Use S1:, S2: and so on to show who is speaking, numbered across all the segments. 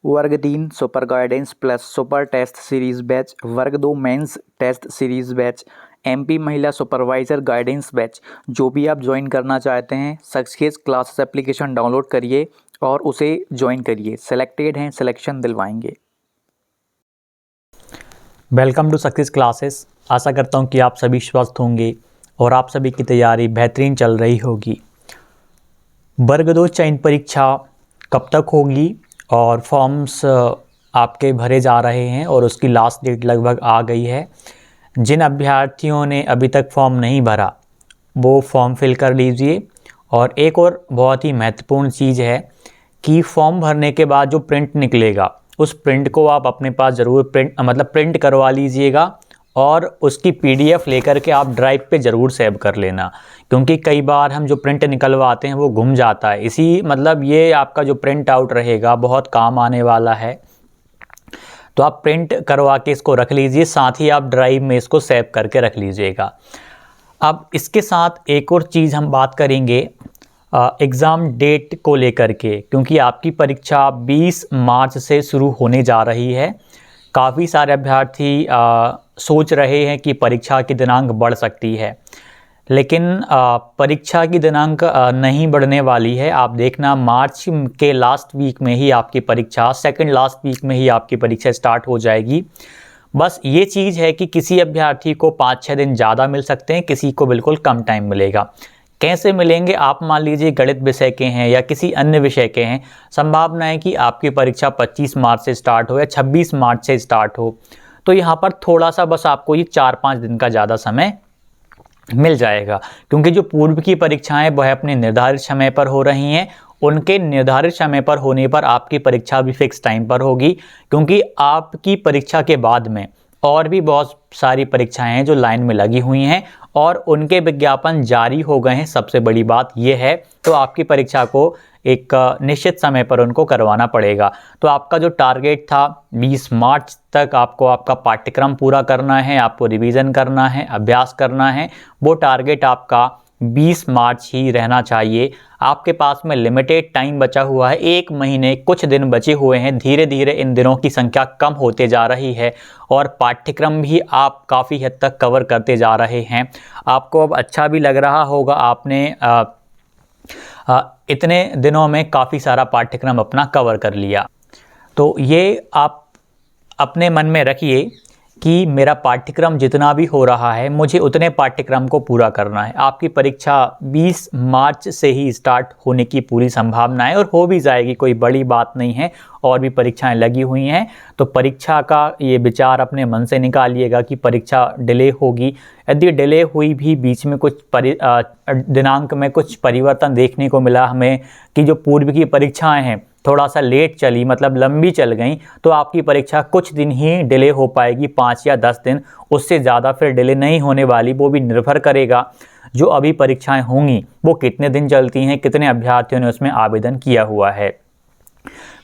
S1: वर्ग 3 super guidance plus super test series batch, वर्ग 2 mains test series batch, MP महिला supervisor guidance batch, जो भी आप ज्वाइन करना चाहते हैं सक्सेस क्लासेस एप्लीकेशन डाउनलोड करिए और उसे ज्वाइन करिए। सेलेक्टेड हैं, सिलेक्शन दिलवाएंगे।
S2: Welcome to success classes. आशा करता हूं कि आप सभी स्वस्थ होंगे और आप सभी की तैयारी बेहतरीन चल रही होगी। वर्ग 2 चयन परीक्षा कब तक होगी और फॉर्म्स आपके भरे जा रहे हैं और उसकी लास्ट डेट लगभग आ गई है। जिन अभ्यर्थियों ने अभी तक फॉर्म नहीं भरा वो फॉर्म फिल कर लीजिए। और एक और बहुत ही महत्वपूर्ण चीज़ है कि फॉर्म भरने के बाद जो प्रिंट निकलेगा उस प्रिंट को आप अपने पास ज़रूर प्रिंट करवा लीजिएगा और उसकी पीडीएफ लेकर के आप ड्राइव पे ज़रूर सेव कर लेना, क्योंकि कई बार हम जो प्रिंट निकलवाते हैं वो गुम जाता है। ये आपका जो प्रिंट आउट रहेगा बहुत काम आने वाला है, तो आप प्रिंट करवा के इसको रख लीजिए, साथ ही आप ड्राइव में इसको सेव करके रख लीजिएगा। अब इसके साथ एक और चीज़ हम बात करेंगे एग्ज़ाम डेट को लेकर के, क्योंकि आपकी परीक्षा 20 मार्च से शुरू होने जा रही है। काफ़ी सारे अभ्यर्थी सोच रहे हैं कि परीक्षा की दिनांक बढ़ सकती है, लेकिन परीक्षा की दिनांक नहीं बढ़ने वाली है। आप देखना मार्च के लास्ट वीक में ही आपकी परीक्षा, सेकंड लास्ट वीक में ही आपकी परीक्षा स्टार्ट हो जाएगी। बस ये चीज़ है कि किसी अभ्यर्थी को 5-6 दिन ज़्यादा मिल सकते हैं, किसी को बिल्कुल कम टाइम मिलेगा। कैसे मिलेंगे? आप मान लीजिए गणित विषय के हैं या किसी अन्य विषय के हैं, संभावना है कि आपकी परीक्षा 25 मार्च से स्टार्ट हो या 26 मार्च से स्टार्ट हो, तो यहाँ पर थोड़ा सा बस आपको ये 4-5 दिन का ज़्यादा समय मिल जाएगा। क्योंकि जो पूर्व की परीक्षाएं वह अपने निर्धारित समय पर हो रही हैं, उनके निर्धारित समय पर होने पर आपकी परीक्षा भी फिक्स टाइम पर होगी। क्योंकि आपकी परीक्षा के बाद में और भी बहुत सारी परीक्षाएं हैं जो लाइन में लगी हुई हैं और उनके विज्ञापन जारी हो गए हैं। सबसे बड़ी बात यह है, तो आपकी परीक्षा को एक निश्चित समय पर उनको करवाना पड़ेगा। तो आपका जो टारगेट था 20 मार्च तक आपको आपका पाठ्यक्रम पूरा करना है, आपको रिवीजन करना है, अभ्यास करना है, वो टारगेट आपका 20 मार्च ही रहना चाहिए। आपके पास में लिमिटेड टाइम बचा हुआ है, 1 महीने कुछ दिन बचे हुए हैं। धीरे धीरे इन दिनों की संख्या कम होते जा रही है और पाठ्यक्रम भी आप काफ़ी हद तक कवर करते जा रहे हैं। आपको अब अच्छा भी लग रहा होगा, आपने इतने दिनों में काफ़ी सारा पाठ्यक्रम अपना कवर कर लिया। तो ये आप अपने मन में रखिए कि मेरा पाठ्यक्रम जितना भी हो रहा है मुझे उतने पाठ्यक्रम को पूरा करना है। आपकी परीक्षा 20 मार्च से ही स्टार्ट होने की पूरी संभावना है और हो भी जाएगी, कोई बड़ी बात नहीं है। और भी परीक्षाएं लगी हुई हैं, तो परीक्षा का ये विचार अपने मन से निकालिएगा कि परीक्षा डिले होगी। यदि डिले हुई भी, बीच में कुछ दिनांक में कुछ परिवर्तन देखने को मिला हमें कि जो पूर्व की परीक्षाएं हैं थोड़ा सा लेट चली, मतलब लंबी चल गई, तो आपकी परीक्षा कुछ दिन ही डिले हो पाएगी, 5 या 10 दिन। उससे ज़्यादा फिर डिले नहीं होने वाली। वो भी निर्भर करेगा जो अभी परीक्षाएं होंगी वो कितने दिन चलती हैं, कितने अभ्यर्थियों ने उसमें आवेदन किया हुआ है।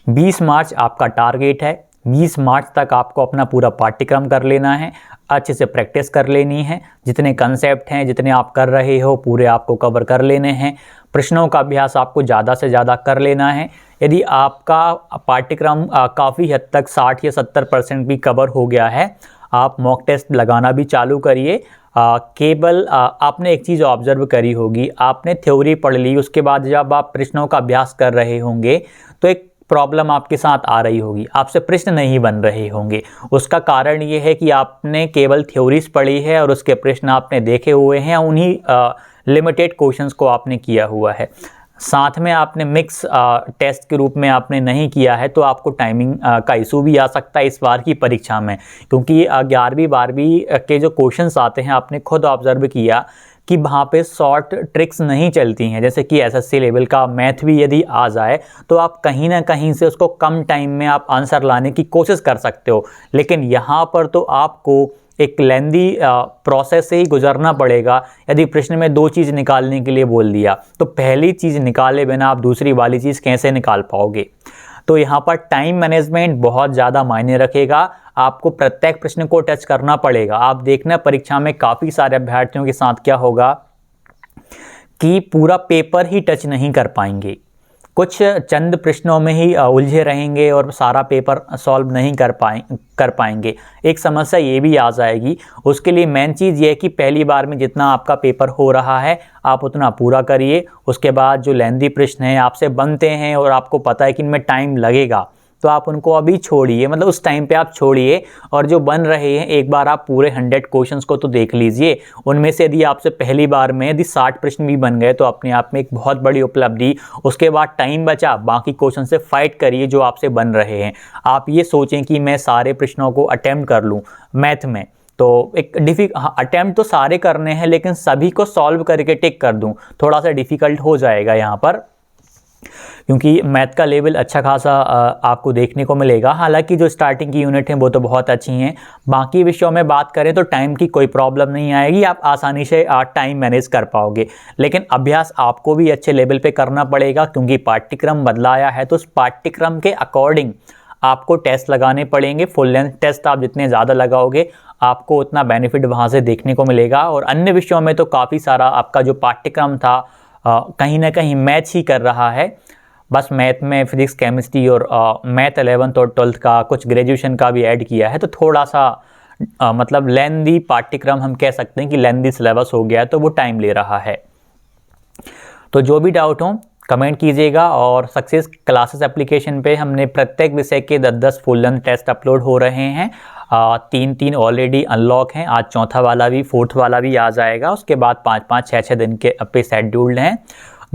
S2: 20 मार्च आपका टारगेट है। 20 मार्च तक आपको अपना पूरा पाठ्यक्रम कर लेना है, अच्छे से प्रैक्टिस कर लेनी है। जितने कंसेप्ट हैं, जितने आप कर रहे हो, पूरे आपको कवर कर लेने हैं। प्रश्नों का अभ्यास आपको ज़्यादा से ज़्यादा कर लेना है। यदि आपका पाठ्यक्रम काफ़ी हद तक 60 या 70% भी कवर हो गया है, आप मॉक टेस्ट लगाना भी चालू करिए। केवल आपने एक चीज़ ऑब्जर्व करी होगी, आपने थ्योरी पढ़ ली, उसके बाद जब आप प्रश्नों का अभ्यास कर रहे होंगे तो एक प्रॉब्लम आपके साथ आ रही होगी, आपसे प्रश्न नहीं बन रहे होंगे। उसका कारण ये है कि आपने केवल थ्योरीज पढ़ी है और उसके प्रश्न आपने देखे हुए हैं, उन्हीं लिमिटेड क्वेश्चंस को आपने किया हुआ है। साथ में आपने मिक्स टेस्ट के रूप में आपने नहीं किया है, तो आपको टाइमिंग का इशू भी आ सकता है इस बार की परीक्षा में। क्योंकि 11वीं 12वीं के जो क्वेश्चंस आते हैं, आपने खुद ऑब्जर्व किया कि वहाँ पे शॉर्ट ट्रिक्स नहीं चलती हैं। जैसे कि एसएससी लेवल का मैथ भी यदि आ जाए तो आप कहीं ना कहीं से उसको कम टाइम में आप आंसर लाने की कोशिश कर सकते हो, लेकिन यहाँ पर तो आपको एक लेंदी प्रोसेस से ही गुजरना पड़ेगा। यदि प्रश्न में 2 चीज़ निकालने के लिए बोल दिया तो पहली चीज़ निकाले बिना आप दूसरी वाली चीज़ कैसे निकाल पाओगे? तो यहाँ पर टाइम मैनेजमेंट बहुत ज़्यादा मायने रखेगा। आपको प्रत्येक प्रश्न को टच करना पड़ेगा। आप देखना परीक्षा में काफ़ी सारे अभ्यर्थियों के साथ क्या होगा कि पूरा पेपर ही टच नहीं कर पाएंगे। कुछ चंद प्रश्नों में ही उलझे रहेंगे और सारा पेपर सॉल्व नहीं कर पाएंगे। एक समस्या ये भी आ जाएगी। उसके लिए मेन चीज़ ये है कि पहली बार में जितना आपका पेपर हो रहा है आप उतना पूरा करिए। उसके बाद जो लेंदी प्रश्न हैं आपसे बनते हैं और आपको पता है कि इनमें टाइम लगेगा, तो आप उनको अभी छोड़िए, मतलब उस टाइम पे आप छोड़िए। और जो बन रहे हैं एक बार आप पूरे 100 क्वेश्चंस को तो देख लीजिए। उनमें से यदि आपसे पहली बार में यदि 60 प्रश्न भी बन गए तो अपने आप में एक बहुत बड़ी उपलब्धि। उसके बाद टाइम बचा, बाकी क्वेश्चन से फाइट करिए जो आपसे बन रहे हैं। आप ये सोचें कि मैं सारे प्रश्नों को अटेम्प्ट कर लूँ मैथ में, तो एक अटेम्प्ट तो सारे करने हैं लेकिन सभी को सॉल्व करके टिक कर दूँ, थोड़ा सा डिफ़िकल्ट हो जाएगा यहाँ पर, क्योंकि मैथ का लेवल अच्छा खासा आपको देखने को मिलेगा। हालांकि जो स्टार्टिंग की यूनिट हैं वो तो बहुत अच्छी हैं। बाकी विषयों में बात करें तो टाइम की कोई प्रॉब्लम नहीं आएगी, आप आसानी से टाइम मैनेज कर पाओगे। लेकिन अभ्यास आपको भी अच्छे लेवल पे करना पड़ेगा, क्योंकि पाठ्यक्रम बदलाया है तो उस पाठ्यक्रम के अकॉर्डिंग आपको टेस्ट लगाने पड़ेंगे। फुल लेंथ टेस्ट आप जितने ज़्यादा लगाओगे आपको उतना बेनिफिट वहाँ से देखने को मिलेगा। और अन्य विषयों में तो काफ़ी सारा आपका जो पाठ्यक्रम था कहीं ना कहीं मैच ही कर रहा है। बस मैथ में फिजिक्स, केमिस्ट्री और मैथ 11th और 12th का, कुछ ग्रेजुएशन का भी ऐड किया है, तो थोड़ा सा मतलब लेंदी पाठ्यक्रम हम कह सकते हैं कि लेंदी सिलेबस हो गया है, तो वो टाइम ले रहा है। तो जो भी डाउट हो कमेंट कीजिएगा। और सक्सेस क्लासेस एप्लीकेशन पे हमने प्रत्येक विषय के 10-10 फुल लेंथ टेस्ट अपलोड हो रहे हैं। 3-3 ऑलरेडी अनलॉक हैं, आज चौथा वाला भी, फोर्थ वाला भी आ जाएगा। उसके बाद 5-5, 6-6 दिन के पे शेड्यूल्ड हैं।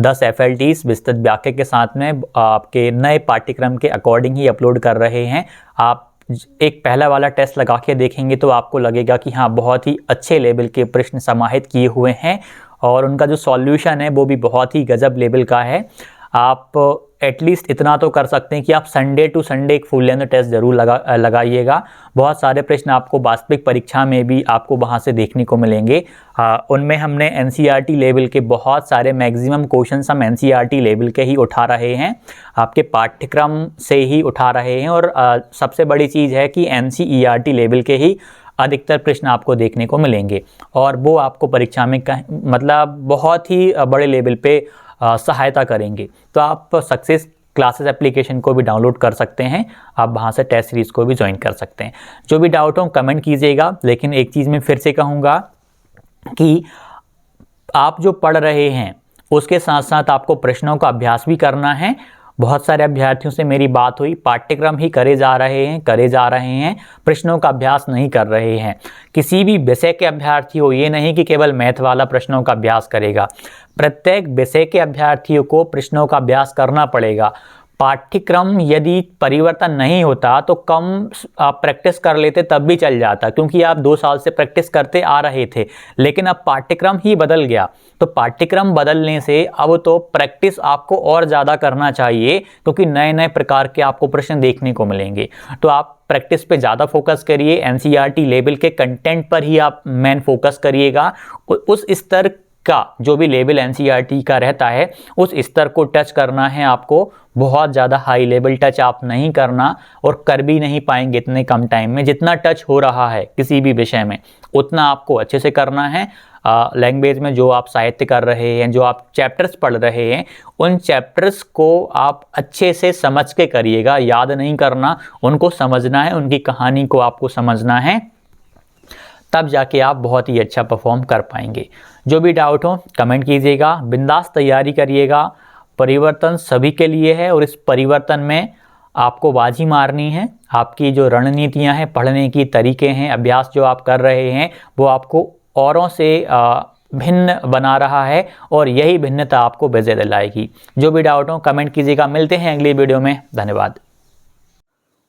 S2: 10 FLTs विस्तृत व्याख्या के साथ में आपके नए पाठ्यक्रम के अकॉर्डिंग ही अपलोड कर रहे हैं। आप एक पहला वाला टेस्ट लगा के देखेंगे तो आपको लगेगा कि हाँ, बहुत ही अच्छे लेवल के प्रश्न समाहित किए हुए हैं और उनका जो सॉल्यूशन है वो भी बहुत ही गजब लेवल का है। आप एटलीस्ट इतना तो कर सकते हैं कि आप संडे टू संडे एक फुल लेंथ टेस्ट ज़रूर लगाइएगा। बहुत सारे प्रश्न आपको वास्तविक परीक्षा में भी आपको वहाँ से देखने को मिलेंगे। उनमें हमने NCERT लेवल के बहुत सारे मैक्सिमम क्वेश्चन हम NCERT लेवल के ही उठा रहे हैं, आपके पाठ्यक्रम से ही उठा रहे हैं। और सबसे बड़ी चीज़ है कि NCERT लेवल के ही अधिकतर प्रश्न आपको देखने को मिलेंगे और वो आपको परीक्षा में मतलब बहुत ही बड़े लेवल पे सहायता करेंगे। तो आप सक्सेस क्लासेस एप्लीकेशन को भी डाउनलोड कर सकते हैं, आप वहाँ से टेस्ट सीरीज़ को भी ज्वाइन कर सकते हैं। जो भी डाउट हो कमेंट कीजिएगा। लेकिन एक चीज़ मैं फिर से कहूँगा कि आप जो पढ़ रहे हैं उसके साथ साथ आपको प्रश्नों का अभ्यास भी करना है। बहुत सारे अभ्यर्थियों से मेरी बात हुई, पाठ्यक्रम ही करे जा रहे हैं, प्रश्नों का अभ्यास नहीं कर रहे हैं। किसी भी विषय के अभ्यर्थी हो, ये नहीं कि केवल मैथ वाला प्रश्नों का अभ्यास करेगा। प्रत्येक विषय के अभ्यर्थियों को प्रश्नों का अभ्यास करना पड़ेगा। पाठ्यक्रम यदि परिवर्तन नहीं होता तो कम आप प्रैक्टिस कर लेते तब भी चल जाता, क्योंकि आप 2 साल से प्रैक्टिस करते आ रहे थे। लेकिन अब पाठ्यक्रम ही बदल गया, तो पाठ्यक्रम बदलने से अब तो प्रैक्टिस आपको और ज़्यादा करना चाहिए, क्योंकि नए नए प्रकार के आपको प्रश्न देखने को मिलेंगे। तो आप प्रैक्टिस पे ज़्यादा फोकस करिए। NCERT लेवल के कंटेंट पर ही आप मेन फोकस करिएगा। उस स्तर का जो भी लेवल NCERT का रहता है उस स्तर को टच करना है आपको। बहुत ज़्यादा हाई लेवल टच आप नहीं करना और कर भी नहीं पाएंगे इतने कम टाइम में। जितना टच हो रहा है किसी भी विषय में उतना आपको अच्छे से करना है। लैंग्वेज में जो आप साहित्य कर रहे हैं, जो आप चैप्टर्स पढ़ रहे हैं, उन चैप्टर्स को आप अच्छे से समझ के करिएगा। याद नहीं करना, उनको समझना है, उनकी कहानी को आपको समझना है, तब जाके आप बहुत ही अच्छा परफॉर्म कर पाएंगे। जो भी डाउट हो कमेंट कीजिएगा। बिंदास तैयारी करिएगा। परिवर्तन सभी के लिए है और इस परिवर्तन में आपको बाजी मारनी है। आपकी जो रणनीतियां हैं, पढ़ने की तरीके हैं, अभ्यास जो आप कर रहे हैं वो आपको औरों से भिन्न बना रहा है और यही भिन्नता आपको विजय दिलाएगी। जो भी डाउट हो कमेंट कीजिएगा। मिलते हैं अगली वीडियो में। धन्यवाद।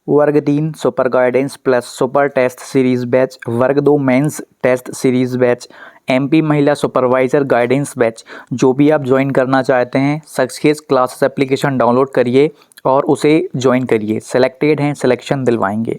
S1: वर्ग 3 super guidance plus super test series batch, वर्ग 2 mains test series batch, MP महिला सुपरवाइज़र गाइडेंस बैच, जो भी आप ज्वाइन करना चाहते हैं सक्सेस क्लासेस एप्लीकेशन डाउनलोड करिए और उसे ज्वाइन करिए। सेलेक्टेड हैं, सिलेक्शन दिलवाएंगे।